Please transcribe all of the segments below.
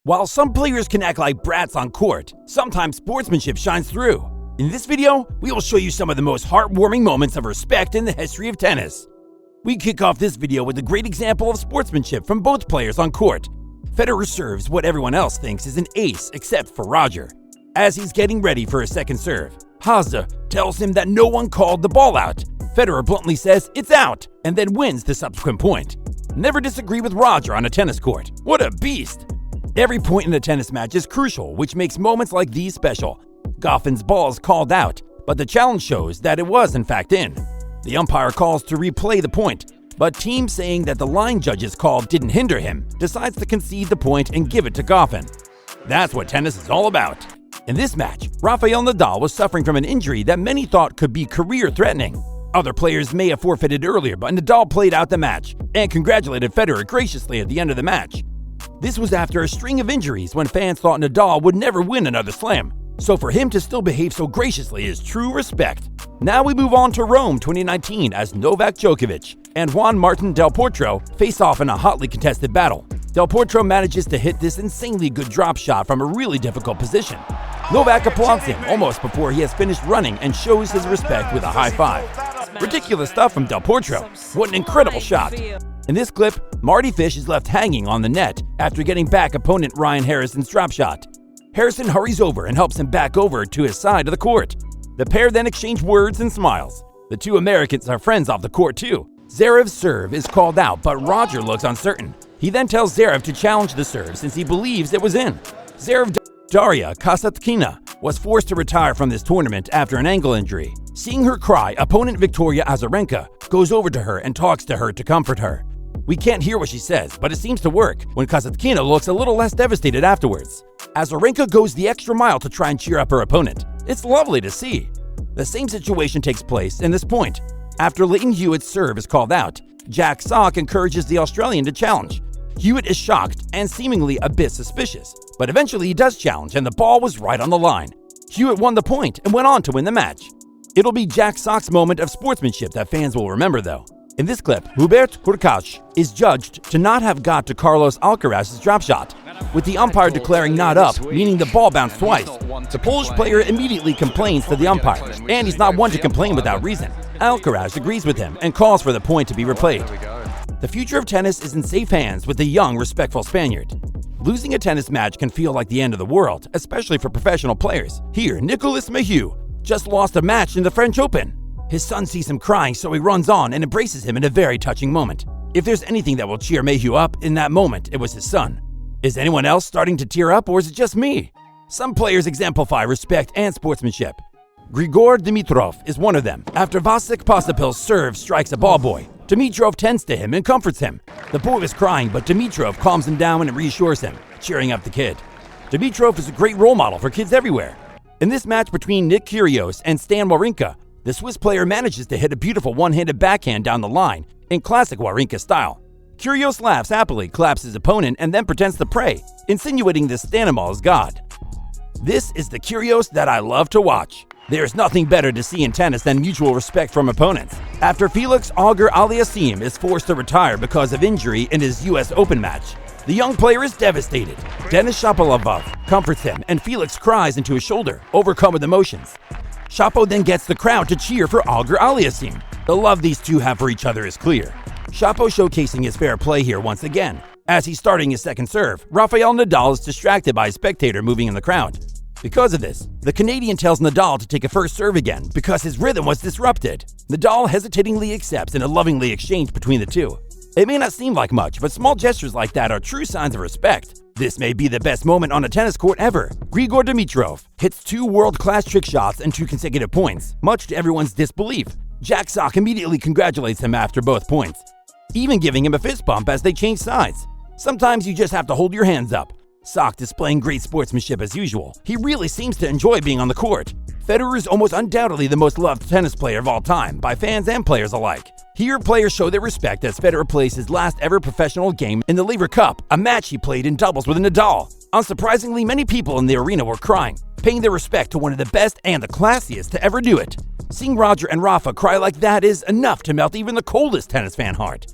While some players can act like brats on court, sometimes sportsmanship shines through. In this video, we will show you some of the most heartwarming moments of respect in the history of tennis. We kick off this video with a great example of sportsmanship from both players on court. Federer serves what everyone else thinks is an ace except for Roger. As he's getting ready for his second serve, Hazda tells him that no one called the ball out. Federer bluntly says it's out and then wins the subsequent point. Never disagree with Roger on a tennis court. What a beast! Every point in a tennis match is crucial, which makes moments like these special. Goffin's ball is called out, but the challenge shows that it was in fact in. The umpire calls to replay the point, but team saying that the line judge's call didn't hinder him decides to concede the point and give it to Goffin. That's what tennis is all about. In this match, Rafael Nadal was suffering from an injury that many thought could be career-threatening. Other players may have forfeited earlier, but Nadal played out the match and congratulated Federer graciously at the end of the match. This was after a string of injuries when fans thought Nadal would never win another slam. So for him to still behave so graciously is true respect. Now we move on to Rome 2019 as Novak Djokovic and Juan Martín del Potro face off in a hotly contested battle. Del Potro manages to hit this insanely good drop shot from a really difficult position. Novak applauds him almost before he has finished running and shows his respect with a high five. Ridiculous stuff from Del Potro. What an incredible shot. In this clip, Marty Fish is left hanging on the net after getting back opponent Ryan Harrison's drop shot. Harrison hurries over and helps him back over to his side of the court. The pair then exchange words and smiles. The two Americans are friends off the court too. Zverev's serve is called out, but Roger looks uncertain. He then tells Zverev to challenge the serve since he believes it was in. Zverev Daria Kasatkina was forced to retire from this tournament after an ankle injury. Seeing her cry, opponent Victoria Azarenka goes over to her and talks to her to comfort her. We can't hear what she says, but it seems to work when Kasatkina looks a little less devastated afterwards. Azarenka goes the extra mile to try and cheer up her opponent. It's lovely to see. The same situation takes place in this point. After Leighton Hewitt's serve is called out, Jack Sock encourages the Australian to challenge. Hewitt is shocked and seemingly a bit suspicious, but eventually he does challenge and the ball was right on the line. Hewitt won the point and went on to win the match. It'll be Jack Sock's moment of sportsmanship that fans will remember though. In this clip, Hubert Hurkacz is judged to not have got to Carlos Alcaraz's drop shot, with the umpire declaring not up, meaning the ball bounced twice. The Polish player immediately complains to the umpire, and he's not one to complain without reason. Alcaraz agrees with him and calls for the point to be replayed. The future of tennis is in safe hands with the young, respectful Spaniard. Losing a tennis match can feel like the end of the world, especially for professional players. Here, Nicolas Mahut just lost a match in the French Open. His son sees him crying, so he runs on and embraces him in a very touching moment. If there's anything that will cheer Mahut up in that moment, it was his son. Is anyone else starting to tear up, or is it just me? Some players exemplify respect and sportsmanship. Grigor Dimitrov is one of them. After Vasek Postapil's serve strikes a ball boy, Dimitrov tends to him and comforts him. The boy was crying, but Dimitrov calms him down and reassures him, cheering up the kid. Dimitrov is a great role model for kids everywhere. In this match between Nick Kyrgios and Stan Wawrinka, the Swiss player manages to hit a beautiful one-handed backhand down the line in classic Wawrinka style. Kyrgios laughs happily, claps his opponent, and then pretends to pray, insinuating that Stanimal is God. This is the Kyrgios that I love to watch. There's nothing better to see in tennis than mutual respect from opponents. After Felix Auger-Aliassime is forced to retire because of injury in his US Open match, the young player is devastated. Denis Shapovalov comforts him, and Felix cries into his shoulder, overcome with emotions. Shapo then gets the crowd to cheer for Auger-Aliassime. The love these two have for each other is clear. Shapo showcasing his fair play here once again. As he's starting his second serve, Rafael Nadal is distracted by a spectator moving in the crowd. Because of this, the Canadian tells Nadal to take a first serve again because his rhythm was disrupted. Nadal hesitatingly accepts in a lovingly exchange between the two. It may not seem like much, but small gestures like that are true signs of respect. This may be the best moment on a tennis court ever. Grigor Dimitrov hits two world-class trick shots and 2 consecutive points, much to everyone's disbelief. Jack Sock immediately congratulates him after both points, even giving him a fist bump as they change sides. Sometimes you just have to hold your hands up. Sock displaying great sportsmanship as usual. He really seems to enjoy being on the court. Federer is almost undoubtedly the most loved tennis player of all time by fans and players alike. Here, players show their respect as Federer plays his last ever professional game in the Lever Cup, a match he played in doubles with Nadal. Unsurprisingly, many people in the arena were crying, paying their respect to one of the best and the classiest to ever do it. Seeing Roger and Rafa cry like that is enough to melt even the coldest tennis fan heart.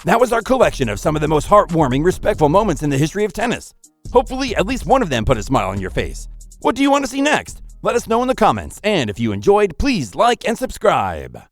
That was our collection of some of the most heartwarming, respectful moments in the history of tennis. Hopefully, at least one of them put a smile on your face. What do you want to see next? Let us know in the comments, and if you enjoyed, please like and subscribe.